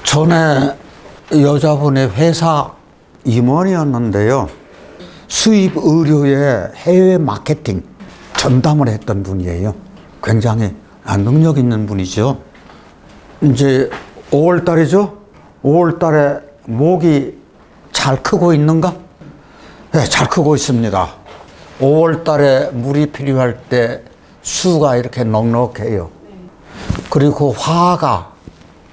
전에 여자분의 회사 임원이었는데요. 수입 의료의 해외 마케팅 전담을 했던 분이에요. 굉장히 능력 있는 분이죠. 이제 5월 달이죠. 5월 달에 목이 잘 크고 있는가? 네, 잘 크고 있습니다. 5월 달에 물이 필요할 때 수가 이렇게 넉넉해요. 그리고 화가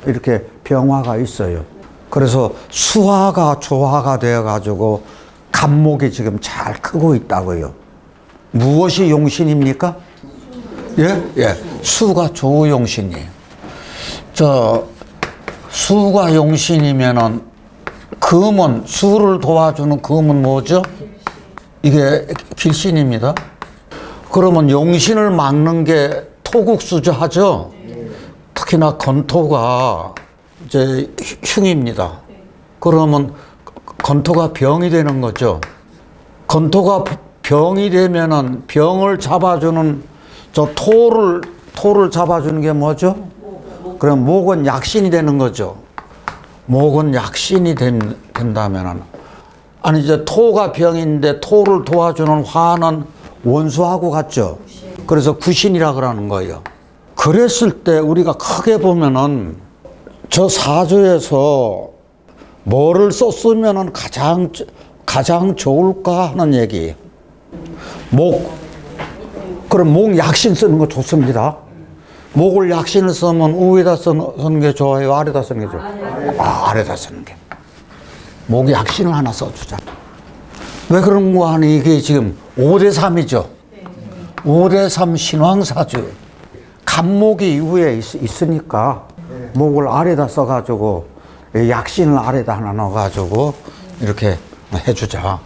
이렇게 병화가 있어요. 그래서 수화가 조화가 되어가지고 간목이 지금 잘 크고 있다고요. 무엇이 용신입니까? 예, 수가 조용신이에요. 수가 용신이면은 금은, 수를 도와주는 금은 뭐죠? 이게 길신입니다. 그러면 용신을 막는 게 토국수죠 하죠? 특히나 건토가 이제 흉입니다. 그러면 건토가 병이 되는 거죠. 건토가 병이 되면은 병을 잡아주는 저 토를 잡아주는 게 뭐죠? 그럼 목은 약신이 되는 거죠. 목은 약신이 된다면은 아니 이제 토가 병인데 토를 도와주는 화는 원수하고 같죠. 그래서 구신이라 그러는 거예요. 그랬을 때 우리가 크게 보면은 저 사주에서 뭐를 썼으면은 가장 좋을까 하는 얘기예요. 그럼 목 약신 쓰는 거 좋습니다. 목을 약신을 쓰면 위에다 쓰는 게 좋아요? 아래다 쓰는 게 좋아요? 아래다 쓰는 게. 목 약신을 하나 써주자. 왜 그런 거 하니? 이게 지금 5대3이죠. 5대3 신왕사주. 간목이 위에 있으니까 목을 아래다 써가지고 약신을 아래다 하나 넣어가지고 이렇게 해주자.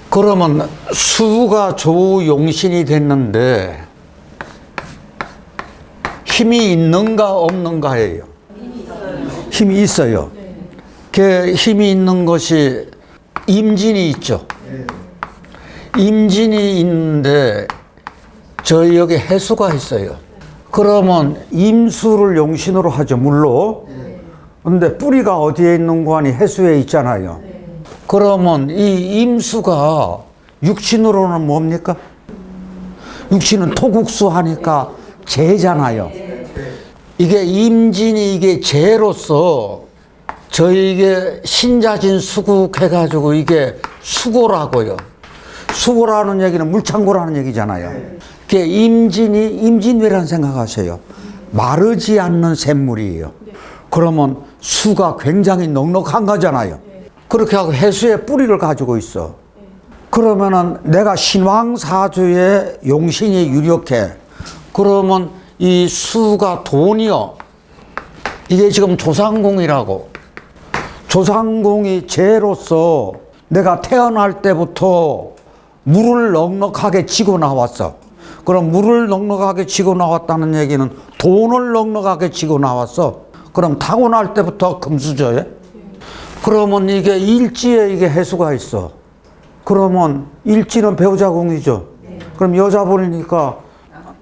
그러면 수가 조용신이 됐는데 힘이 있는가 없는가예요. 힘이 있어요. 그 힘이 있는 것이 임진이 있죠. 임진이 있는데 저희 여기 해수가 있어요. 그러면 임수를 용신으로 하죠, 물로. 근데 뿌리가 어디에 있는 거 아니 해수에 있잖아요. 그러면 이 임수가 육신으로는 뭡니까? 육신은 토국수 하니까 재잖아요. 이게 임진이 이게 재로서 저희에게 신자진 수국해가지고 이게 수고라고요. 수고라는 얘기는 물창고라는 얘기잖아요. 그게 임진왜란 생각하세요. 마르지 않는 샘물이에요. 그러면 수가 굉장히 넉넉한 거잖아요. 그렇게 하고 해수의 뿌리를 가지고 있어. 그러면은 내가 신왕사주에 용신이 유력해. 그러면 이 수가 돈이요. 이게 지금 조상궁이라고. 조상궁이 재로서 내가 태어날 때부터 물을 넉넉하게 지고 나왔어. 그럼 물을 넉넉하게 지고 나왔다는 얘기는 돈을 넉넉하게 지고 나왔어. 그럼 타고날 때부터 금수저에? 그러면 이게 일지에 이게 해수가 있어. 그러면 일지는 배우자궁이죠. 그럼 여자분이니까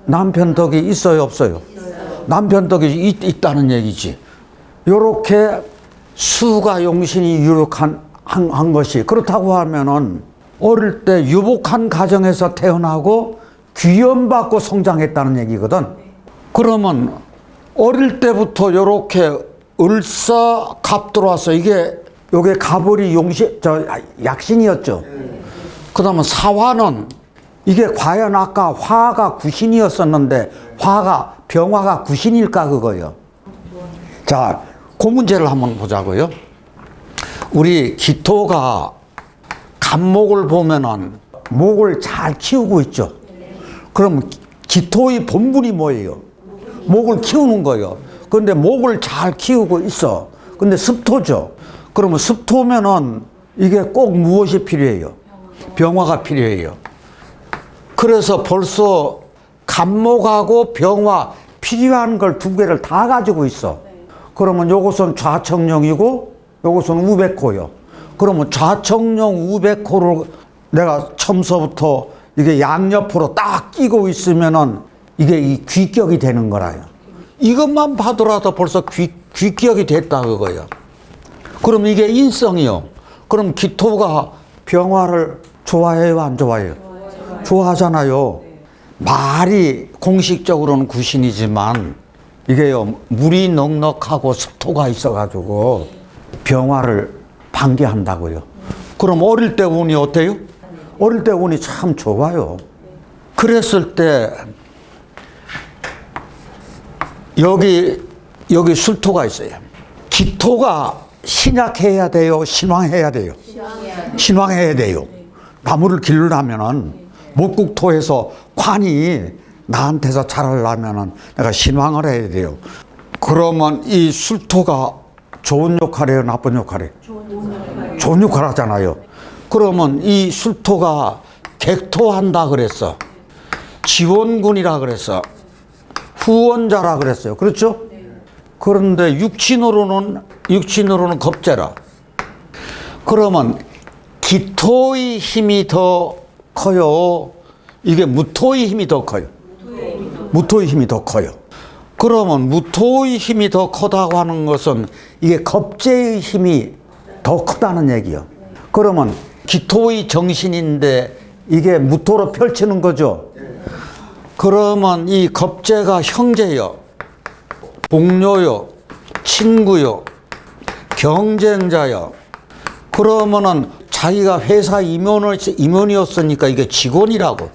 남편 덕이 있어요, 없어요? 남편 덕이 있다는 얘기지. 요렇게 수가 용신이 유력한 것이 그렇다고 하면은 어릴 때 유복한 가정에서 태어나고 귀염받고 성장했다는 얘기거든. 그러면 어릴 때부터 요렇게 을사 갑 들어왔어. 요게 갑을이 약신이었죠. 그 다음에 사화는 이게 과연 아까 화가 구신이었었는데 병화가 구신일까 그거요. 자, 그 문제를 한번 보자고요. 우리 기토가 간목을 보면은 목을 잘 키우고 있죠. 그럼 기토의 본분이 뭐예요? 목을 키우는 거예요. 그런데 목을 잘 키우고 있어. 근데 습토죠. 그러면 습토면은 이게 꼭 무엇이 필요해요? 병화가 필요해요. 그래서 벌써 간목하고 병화 필요한 걸 두 개를 다 가지고 있어. 그러면 요것은 좌청룡이고 요것은 우백호요. 그러면 좌청룡 우백호를 내가 처음서부터 이게 양옆으로 딱 끼고 있으면은 이게 이 귀격이 되는 거라요. 이것만 봐더라도 벌써 귀격이 됐다 그거예요. 그럼 이게 인성이요. 그럼 기토가 병화를 좋아해요, 안 좋아해요? 좋아하잖아요. 말이 공식적으로는 구신이지만 이게요, 물이 넉넉하고 습토가 있어가지고 병화를 방기한다고요. 그럼 어릴 때 운이 어때요? 어릴 때 운이 참 좋아요. 그랬을 때 여기 술토가 있어요. 기토가 신약해야 돼요, 신왕해야 돼요? 신왕해야 돼요. 나무를 기르려면은 목국토에서 관이 나한테서 자라려면은 내가 신왕을 해야 돼요. 그러면 이 술토가 좋은 역할이에요, 나쁜 역할이에요? 좋은 역할 하잖아요. 그러면 이 술토가 객토한다 그랬어. 지원군이라 그랬어. 후원자라 그랬어요. 그렇죠? 그런데 육친으로는 겁재라. 그러면 기토의 힘이 더 커요? 이게 무토의 힘이 더 커요? 무토의 힘이 더 커요. 그러면 무토의 힘이 더 크다고 하는 것은 이게 겁재의 힘이 더 크다는 얘기요. 그러면 기토의 정신인데 이게 무토로 펼치는 거죠. 그러면 이 겁재가 형제요, 동료요, 친구요, 경쟁자요. 그러면은 자기가 회사 임원이었으니까 이게 직원이라고.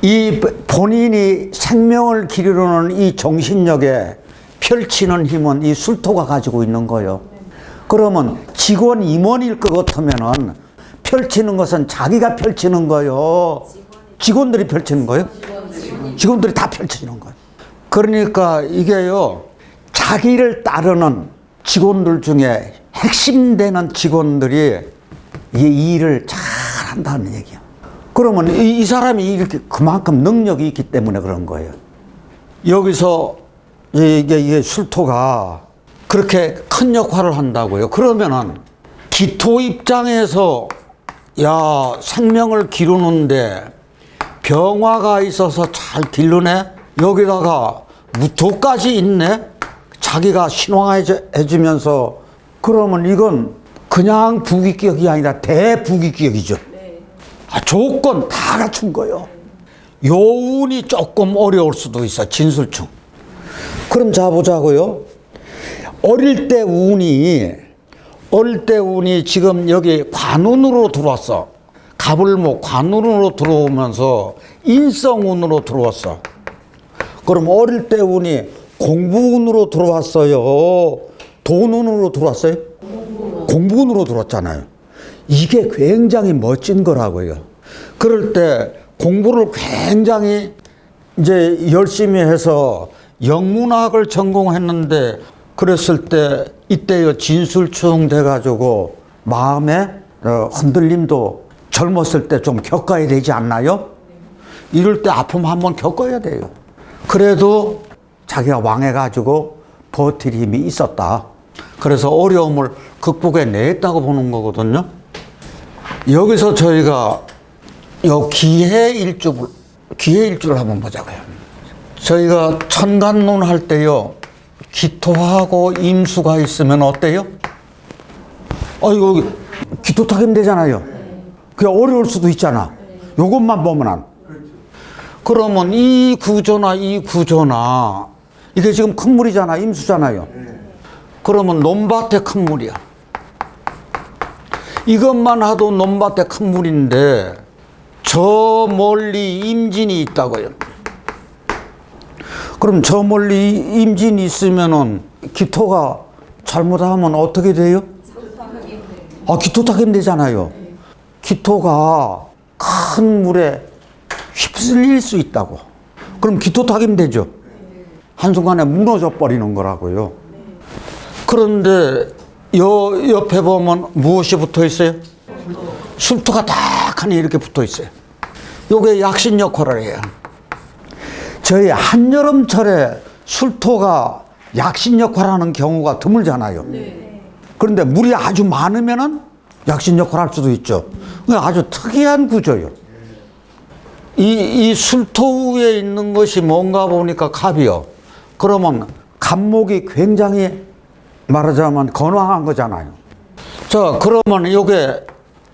이 본인이 생명을 기르는 이 정신력에 펼치는 힘은 이 술토가 가지고 있는 거예요. 그러면 직원 임원일 것 같으면은 펼치는 것은 자기가 펼치는 거예요. 직원들이 펼치는 거예요. 직원들이 다 펼치는 거예요. 그러니까 이게요, 자기를 따르는 직원들 중에 핵심되는 직원들이 이 일을 잘 한다는 얘기야. 그러면 이 사람이 이렇게 그만큼 능력이 있기 때문에 그런 거예요. 여기서 이게 술토가 그렇게 큰 역할을 한다고요. 그러면은 기토 입장에서 야, 생명을 기르는데 병화가 있어서 잘 기르네? 여기다가 무토까지 있네? 자기가 신왕해주면서. 그러면 이건 그냥 부귀격이 아니라 대부귀격이죠. 조건 다 갖춘 거예요. 요 운이 조금 어려울 수도 있어, 진술충. 그럼 자 보자고요. 어릴 때 운이 지금 여기 관운으로 들어왔어. 갑을목 관운으로 들어오면서 인성운으로 들어왔어. 그럼 어릴 때 운이 공부운으로 들어왔어요, 돈운으로 들어왔어요? 공부운으로 들어왔잖아요. 이게 굉장히 멋진 거라고요. 그럴 때 공부를 굉장히 이제 열심히 해서 영문학을 전공했는데, 그랬을 때 이때요 진술충 돼가지고 마음에 흔들림도 젊었을 때 좀 겪어야 되지 않나요? 이럴 때 아픔 한번 겪어야 돼요. 그래도 자기가 왕해가지고 버틸 힘이 있었다. 그래서 어려움을 극복해냈다고 보는 거거든요. 여기서 저희가 요 기해일주를 한번 보자고요. 저희가 천간론 할 때요, 기토하고 임수가 있으면 어때요? 이거 기토 타기면 되잖아요. 그게 어려울 수도 있잖아. 요것만 보면 그러면 이 구조나 이게 지금 큰 물이잖아, 임수잖아요. 그러면 논밭에 큰 물이야. 이것만 하도 논밭에 큰 물인데 저 멀리 임진이 있다고요. 그럼 저 멀리 임진이 있으면은 기토가 잘못하면 어떻게 돼요? 기토 타기면 되잖아요. 기토가 큰 물에 휩쓸릴 수 있다고. 그럼 기토 타기면 되죠. 한순간에 무너져 버리는 거라고요. 그런데 옆에 보면 무엇이 붙어 있어요? 술토가 딱하니 이렇게 붙어 있어요. 요게 약신 역할을 해요. 저희 한여름철에 술토가 약신 역할하는 경우가 드물잖아요. 그런데 물이 아주 많으면은 약신 역할할 수도 있죠. 아주 특이한 구조예요. 이 술토 위에 있는 것이 뭔가 보니까 갑이요. 그러면 갑목이 굉장히 말하자면 건강한 거잖아요. 자, 그러면 이게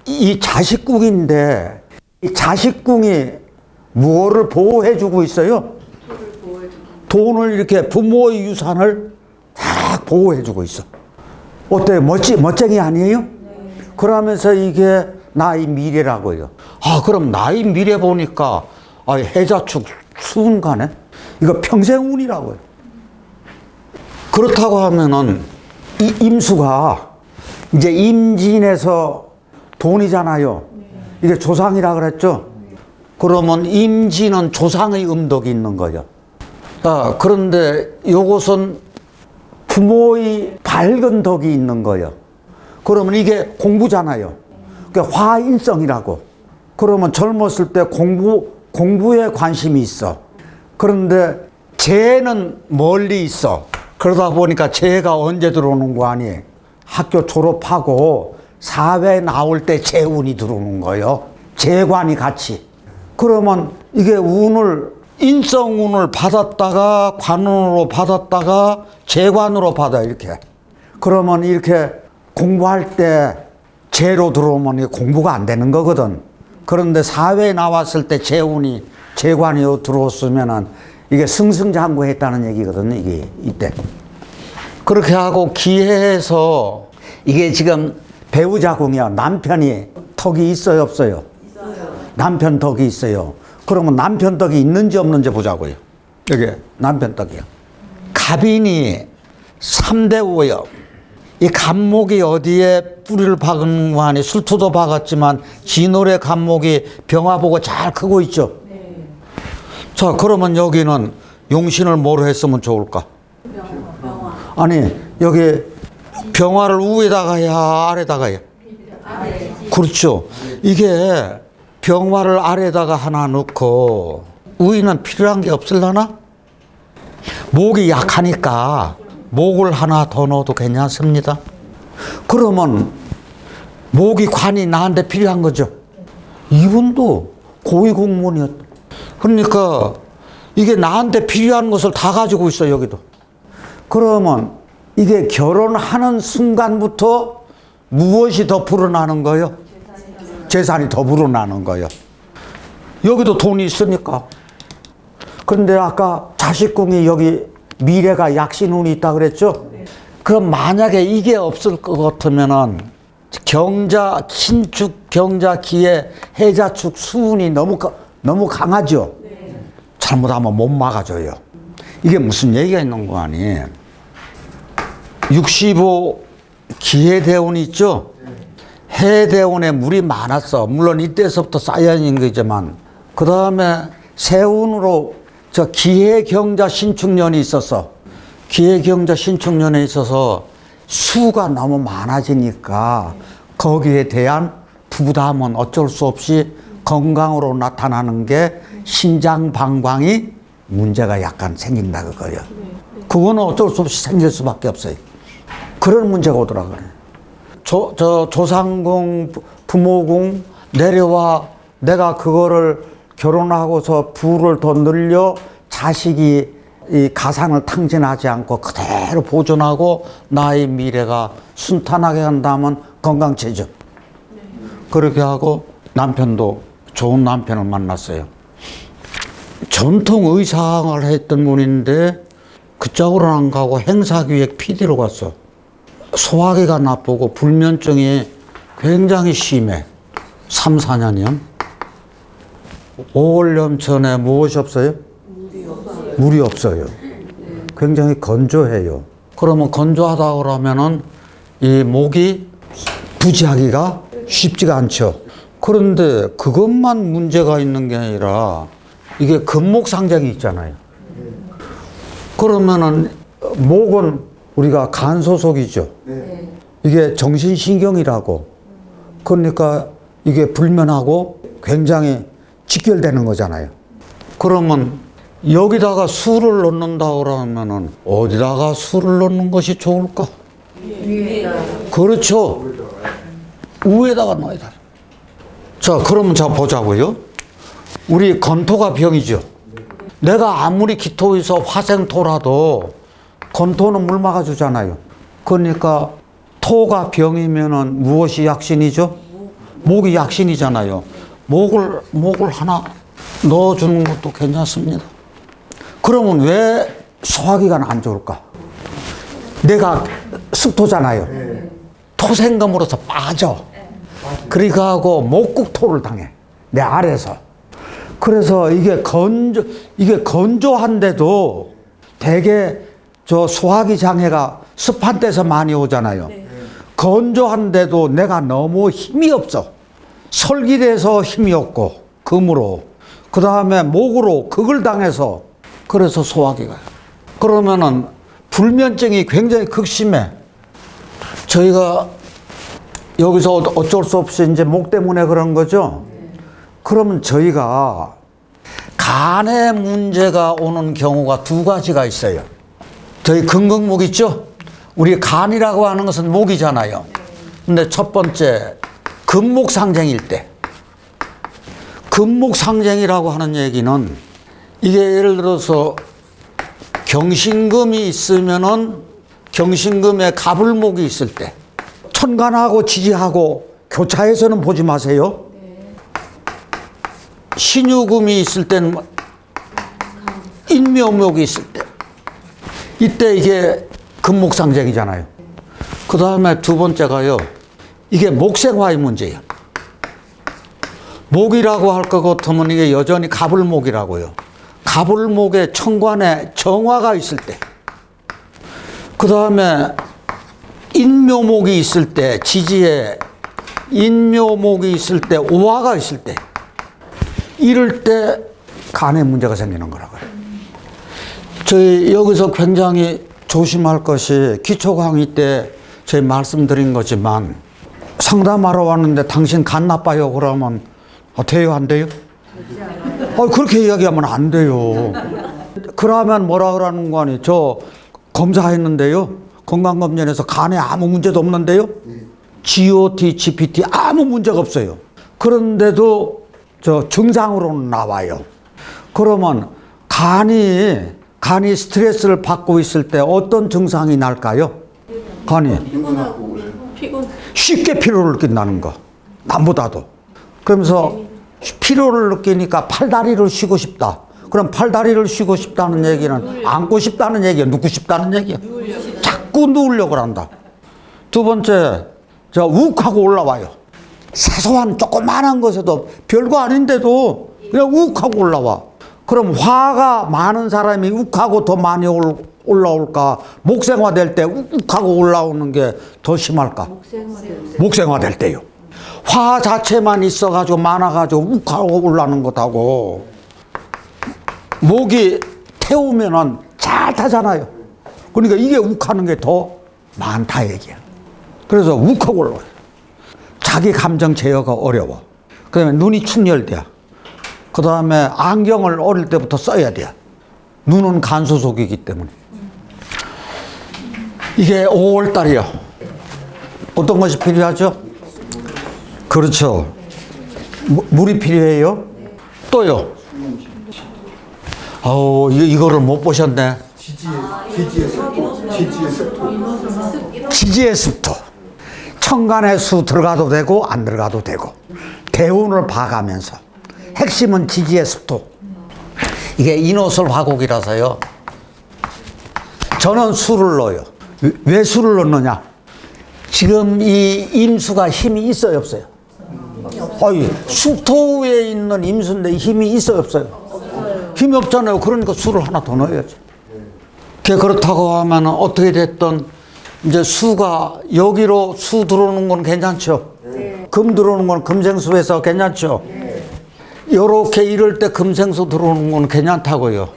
이 자식궁인데 이 자식궁이 무엇을 보호해주고 있어요? 돈을 이렇게 부모의 유산을 다 보호해주고 있어. 어때요? 멋쟁이 아니에요? 그러면서 이게 나의 미래라고요. 아, 그럼 나의 미래 보니까 해자축 수운 가네? 이거 평생 운이라고요. 그렇다고 하면은 이 임수가 이제 임진에서 돈이잖아요. 이게 조상이라 그랬죠? 그러면 임진은 조상의 음덕이 있는 거죠. 그런데 요것은 부모의 밝은 덕이 있는 거예요. 그러면 이게 공부잖아요. 그러니까 화인성이라고. 그러면 젊었을 때 공부에 관심이 있어. 그런데 재는 멀리 있어. 그러다 보니까 재가 언제 들어오는 거 아니에요? 학교 졸업하고 사회에 나올 때 재운이 들어오는 거예요. 재관이 같이. 그러면 이게 인성운을 받았다가 관운으로 받았다가 재관으로 받아 이렇게. 그러면 이렇게 공부할 때 재로 들어오면 공부가 안 되는 거거든. 그런데 사회에 나왔을 때 재운이 재관이 들어왔으면은 이게 승승장구했다는 얘기거든요. 이게 이때. 그렇게 하고 기해에서 이게 지금 배우자궁이야. 남편이 덕이 있어요, 없어요? 있어요. 남편 덕이 있어요. 그러면 남편 덕이 있는지 없는지 보자고요. 여기 남편 덕이요. 갑인이 3대 5요. 이 갑목이 어디에 뿌리를 박은 거 아니? 술토도 박았지만 진월의 갑목이 병화 보고 잘 크고 있죠. 네. 자, 그러면 여기는 용신을 뭐로 했으면 좋을까? 병화. 아니, 여기 병화를 위에다가 해야 아래다가 해야? 아래. 그렇죠. 이게 병화를 아래다가 하나 넣고 위는 필요한 게 없을라나? 목이 약하니까 목을 하나 더 넣어도 괜찮습니다. 그러면 목이 관이 나한테 필요한 거죠. 이분도 고위공무원이었다. 그러니까 이게 나한테 필요한 것을 다 가지고 있어 여기도. 그러면 이게 결혼하는 순간부터 무엇이 더 불어나는 거예요? 재산이 더 불어나는 거예요. 여기도 돈이 있으니까. 그런데 아까 자식궁이 여기 미래가 약신운이 있다 그랬죠? 그럼 만약에 이게 없을 것 같으면은 경자, 신축, 경자, 기해, 해자축, 수운이 너무 강하죠? 잘못하면 못 막아줘요. 이게 무슨 얘기가 있는 거 아니에요? 65 기해대운이 있죠? 해대운에 물이 많았어. 물론 이때서부터 쌓여 있는 거지만 그 다음에 세운으로 저 기해경자 신축년이 있었어. 기해경자 신축년에 있어서 수가 너무 많아지니까 거기에 대한 부담은 어쩔 수 없이 건강으로 나타나는 게 신장 방광이 문제가 약간 생긴다 그거예요. 그거는 어쩔 수 없이 생길 수밖에 없어요. 그런 문제가 오더라고요. 조상궁, 부모궁 내려와 내가 그거를 결혼하고서 부를 더 늘려 자식이 이 가상을 탕진하지 않고 그대로 보존하고 나의 미래가 순탄하게 한다면 건강체죠. 그렇게 하고 남편도 좋은 남편을 만났어요. 전통 의상을 했던 분인데 그쪽으로는 안 가고 행사기획 PD로 갔어. 소화기가 나쁘고 불면증이 굉장히 심해. 3, 4년이요. 5월염 전에 무엇이 없어요? 물이 없어요. 굉장히 건조해요. 그러면 건조하다 그러면은 이 목이 부지하기가 쉽지가 않죠. 그런데 그것만 문제가 있는 게 아니라 이게 금목상장이 있잖아요. 그러면은 목은 우리가 간 소속이죠. 이게 정신신경이라고. 그러니까 이게 불면하고 굉장히 직결되는 거잖아요. 그러면 여기다가 수를 넣는다 그러면은 어디다가 수를 넣는 것이 좋을까? 위에다. 그렇죠. 위에다가 넣어야 돼. 자, 그러면 자 보자고요. 우리 건토가 병이죠. 내가 아무리 기토에서 화생토라도 건토는 물 막아주잖아요. 그러니까 토가 병이면은 무엇이 약신이죠? 목이 약신이잖아요. 목을 하나 넣어주는 것도 괜찮습니다. 그러면 왜 소화기가 안 좋을까? 내가 습토잖아요. 토생금으로서 빠져. 그러니까 하고 목국토를 당해. 내 아래에서. 그래서 이게 건조한데도 되게 저 소화기 장애가 습한 데서 많이 오잖아요. 건조한데도 내가 너무 힘이 없어. 설기돼서 힘이 없고, 금으로. 그 다음에 목으로 극을 당해서, 그래서 소화기가. 그러면은 불면증이 굉장히 극심해. 저희가 여기서 어쩔 수 없이 이제 목 때문에 그런 거죠. 그러면 저희가 간에 문제가 오는 경우가 두 가지가 있어요. 저희 근근목 있죠? 우리 간이라고 하는 것은 목이잖아요. 근데 첫 번째, 금목상쟁일 때. 금목상쟁이라고 하는 얘기는 이게 예를 들어서 경신금이 있으면은 경신금에 가불목이 있을 때 천간하고 지지하고 교차해서는 보지 마세요. 신유금이 있을 때는 인묘목이 있을 때 이때 이게 금목상쟁이잖아요. 그 다음에 두 번째가요. 이게 목생화의 문제예요. 목이라고 할 것 같으면 이게 여전히 가불목이라고요. 가불목에 천간에 정화가 있을 때, 그 다음에 인묘목이 있을 때, 지지에 인묘목이 있을 때, 오화가 있을 때, 이럴 때 간에 문제가 생기는 거라고요. 저희 여기서 굉장히 조심할 것이 기초 강의 때 저희 말씀드린 거지만 상담하러 왔는데 당신 간 나빠요 그러면 돼요 안 돼요? 그렇게 이야기하면 안 돼요. 그러면 뭐라 그러는 거 아니에요? 저 검사했는데요. 건강검진에서 간에 아무 문제도 없는데요. GOT, GPT 아무 문제가 없어요. 그런데도 저 증상으로는 나와요. 그러면 간이 스트레스를 받고 있을 때 어떤 증상이 날까요? 간이 피곤. 쉽게 피로를 느낀다는 거. 남보다도. 그러면서 피로를 느끼니까 팔다리를 쉬고 싶다. 그럼 팔다리를 쉬고 싶다는 얘기는 안고 싶다는 얘기야, 눕고 싶다는 얘기야. 자꾸 누우려고 한다. 두 번째, 욱하고 올라와요. 사소한 조그마한 것에도 별거 아닌데도 그냥 욱하고 올라와. 그럼 화가 많은 사람이 욱하고 더 많이 올라올까? 목생화 될 때 욱하고 올라오는 게 더 심할까? 목생화 될 때요. 화 자체만 있어가지고 많아가지고 욱하고 올라오는 것하고 목이 태우면은 잘 타잖아요. 그러니까 이게 욱하는 게 더 많다 얘기야. 그래서 욱하고 올라와요. 자기 감정 제어가 어려워. 그 다음에 눈이 충혈돼. 그 다음에 안경을 어릴 때부터 써야 돼. 눈은 간소속이기 때문에. 이게 5월달이요. 어떤 것이 필요하죠? 그렇죠. 물이 필요해요. 또요. 이거를 못 보셨네. 지지의 습토. 천간의 수 들어가도 되고 안 들어가도 되고 대운을 봐가면서 핵심은 지지의 습토. 이게 인호술 화곡이라서요. 저는 수를 넣어요. 왜 수를 넣느냐? 지금 이 임수가 힘이 있어요, 없어요? 수토에 있는 임수인데 힘이 있어요, 없어요? 힘이 없잖아요. 그러니까 수를 하나 더 넣어야지. 그렇다고 하면 어떻게 됐든 이제 수가 여기로 수 들어오는 건 괜찮죠. 금 들어오는 건 금생수에서 괜찮죠. 요렇게 이럴 때 금생수 들어오는 건 괜찮다고요.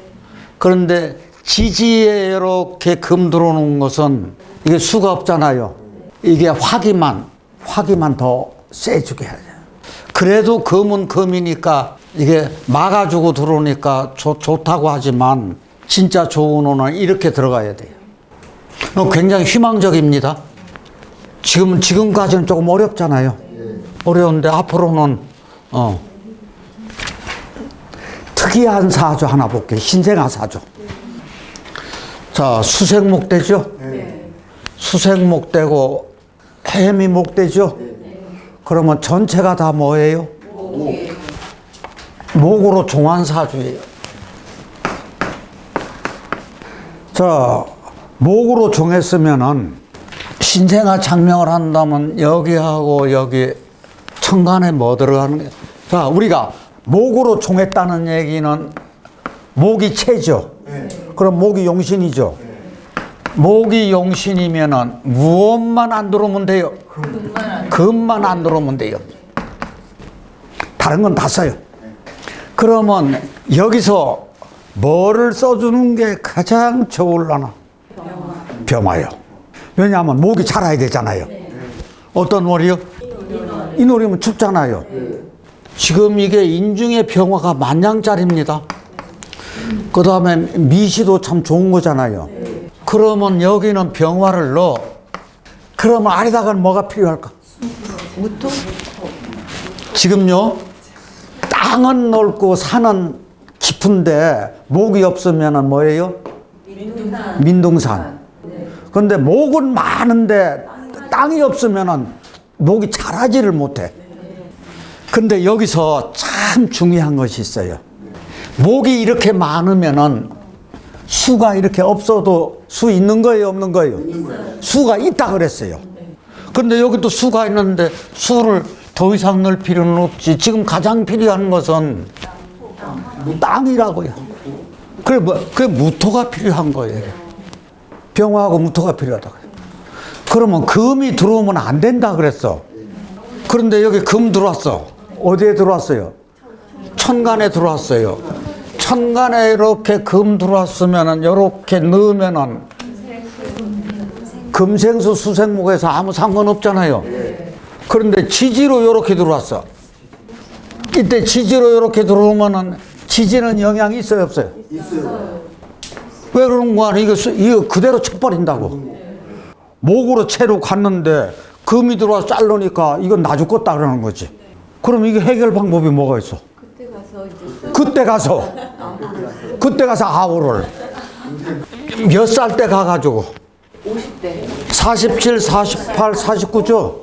그런데 지지에 이렇게 금 들어오는 것은 이게 수가 없잖아요. 이게 화기만 더 세주게 해야 돼요. 그래도 금은 금이니까 이게 막아주고 들어오니까 좋다고 하지만 진짜 좋은 호는 이렇게 들어가야 돼요. 굉장히 희망적입니다. 지금까지는 조금 어렵잖아요. 어려운데 앞으로는 특이한 사주 하나 볼게요. 신생아 사주. 자, 수생목대죠? 수생목대고 해미목대죠? 그러면 전체가 다 뭐예요? 목으로 종한 사주예요. 자, 목으로 종했으면은 신생아 장명을 한다면 여기하고 여기 천간에 뭐 들어가는 거예요? 자, 우리가 목으로 종했다는 얘기는 목이 체죠. 그럼 목이 용신이죠. 목이 용신이면은 무엇만 안 들어오면 돼요? 금만 안 들어오면 돼요. 다른 건 다 써요. 그러면 여기서 뭐를 써주는 게 가장 좋을라나? 병화요. 왜냐하면 목이 자라야 되잖아요. 어떤 월이요? 인월이면 춥잖아요. 지금 이게 인중의 병화가 만냥짜리입니다. 그 다음에 미시도 참 좋은 거잖아요. 그러면 여기는 병화를 넣어. 그러면 아래다가는 뭐가 필요할까? 무토? 지금요, 땅은 넓고 산은 깊은데 목이 없으면 뭐예요? 민둥산. 그런데 목은 많은데 땅이 없으면 목이 자라지를 못해. 근데 여기서 참 중요한 것이 있어요. 목이 이렇게 많으면은 수가 이렇게 없어도 수 있는 거예요, 없는 거예요? 수가 있다 그랬어요. 근데 여기도 수가 있는데 수를 더 이상 넣을 필요는 없지. 지금 가장 필요한 것은 땅이라고요. 그게 무토가 필요한 거예요. 병화하고 무토가 필요하다고요. 그러면 금이 들어오면 안 된다 그랬어. 그런데 여기 금 들어왔어. 어디에 들어왔어요? 천간에 들어왔어요. 천간에 이렇게 금 들어왔으면은 이렇게 넣으면은 금생수 수생목에서 아무 상관없잖아요. 그런데 지지로 이렇게 들어왔어. 이때 지지로 이렇게 들어오면은 지지는 영향이 있어요, 없어요? 있어요. 왜 그런 거 아니야? 이거 그대로 쳐버린다고. 목으로 채로 갔는데 금이 들어와서 자르니까 이건 나 죽겠다 그러는 거지. 그럼 이게 해결 방법이 뭐가 있어? 그때 가서 아호를 몇 살 때 가가지고 50대. 47, 48, 49죠?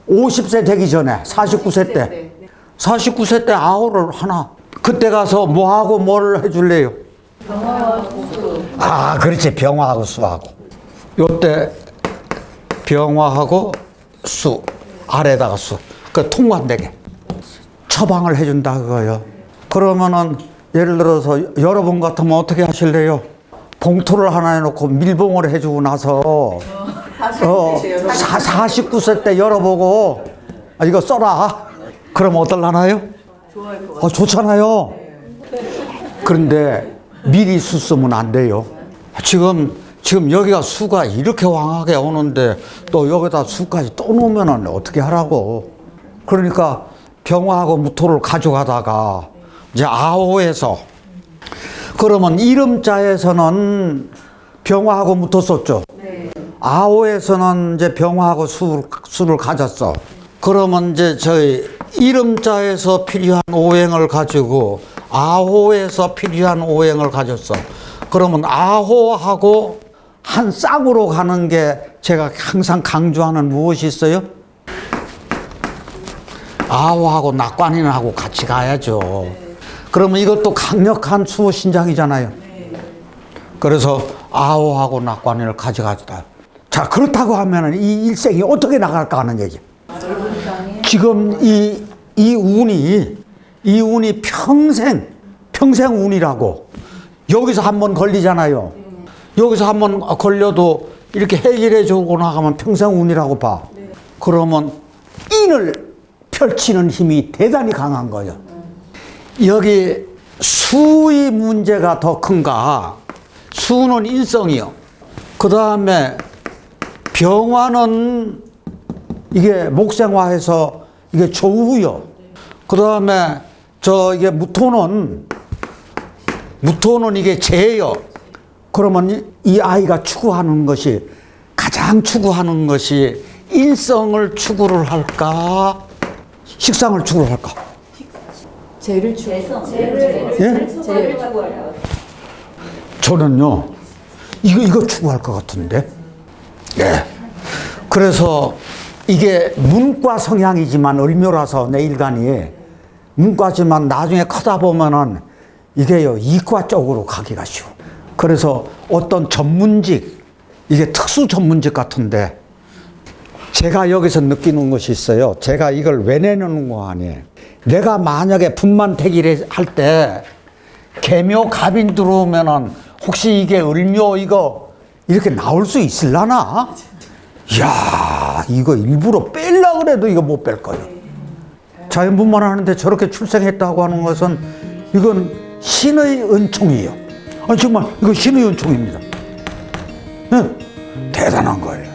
50세 되기 전에 49세 때 49세 때 아호를 하나 그때 가서 뭐하고 뭘 해줄래요? 아, 그렇지. 병화하고 수하고 요때 병화하고 수 아래다가 수 그 통관되게 처방을 해준다 그거요. 그러면은 예를 들어서 여러분 같으면 어떻게 하실래요? 봉투를 하나 해놓고 밀봉을 해주고 나서 49세 때 열어보고 이거 써라. 그럼 어떨라나요? 좋아할 것 같아요. 좋잖아요. 그런데 미리 수 쓰면 안 돼요. 지금 여기가 수가 이렇게 왕하게 오는데 또 여기다 수까지 또 놓으면 어떻게 하라고. 그러니까 병화하고 무토를 가져가다가 이제 아호에서 그러면 이름자에서는 병화하고 무토 썼죠. 아호에서는 이제 병화하고 수를 가졌어. 그러면 이제 저희 이름자에서 필요한 오행을 가지고 아호에서 필요한 오행을 가졌어. 그러면 아호하고 한 쌍으로 가는 게 제가 항상 강조하는 무엇이 있어요? 아호하고 낙관인하고 같이 가야죠. 그러면 이것도 강력한 수호 신장이잖아요. 그래서 아호하고 낙관인을 가져가다. 자, 그렇다고 하면 이 일생이 어떻게 나갈까 하는 얘기. 지금 이 운이 평생 운이라고. 여기서 한번 걸리잖아요. 여기서 한번 걸려도 이렇게 해결해 주고 나가면 평생 운이라고 봐. 그러면 인을 펼치는 힘이 대단히 강한 거예요. 여기 수의 문제가 더 큰가? 수는 인성이요. 그 다음에 병화는 이게 목생화해서 이게 조후요. 그 다음에 이게 무토는 이게 재요. 그러면 이 아이가 가장 추구하는 것이 일성을 추구를 할까? 식상을 추구를 할까? 죄를 추. 예? 죄를 추구할. 저는요, 이거 추구할 것 같은데. 예. 그래서 이게 문과 성향이지만 을묘라서 내 일간이 문과지만 나중에 크다 보면은 이게요, 이과 쪽으로 가기가 쉬워. 그래서 어떤 전문직, 이게 특수 전문직 같은데 제가 여기서 느끼는 것이 있어요. 제가 이걸 왜 내놓는 거 아니에요. 내가 만약에 분만태기를 할 때 개묘 갑인 들어오면은 혹시 이게 을묘 이거 이렇게 나올 수 있을라나? 이야, 이거 일부러 뺄라 그래도 이거 못 뺄 거예요. 자연분만 하는데 저렇게 출생했다고 하는 것은 이건 신의 은총이에요. 정말 이거 신의 은총입니다. 네, 대단한 거예요.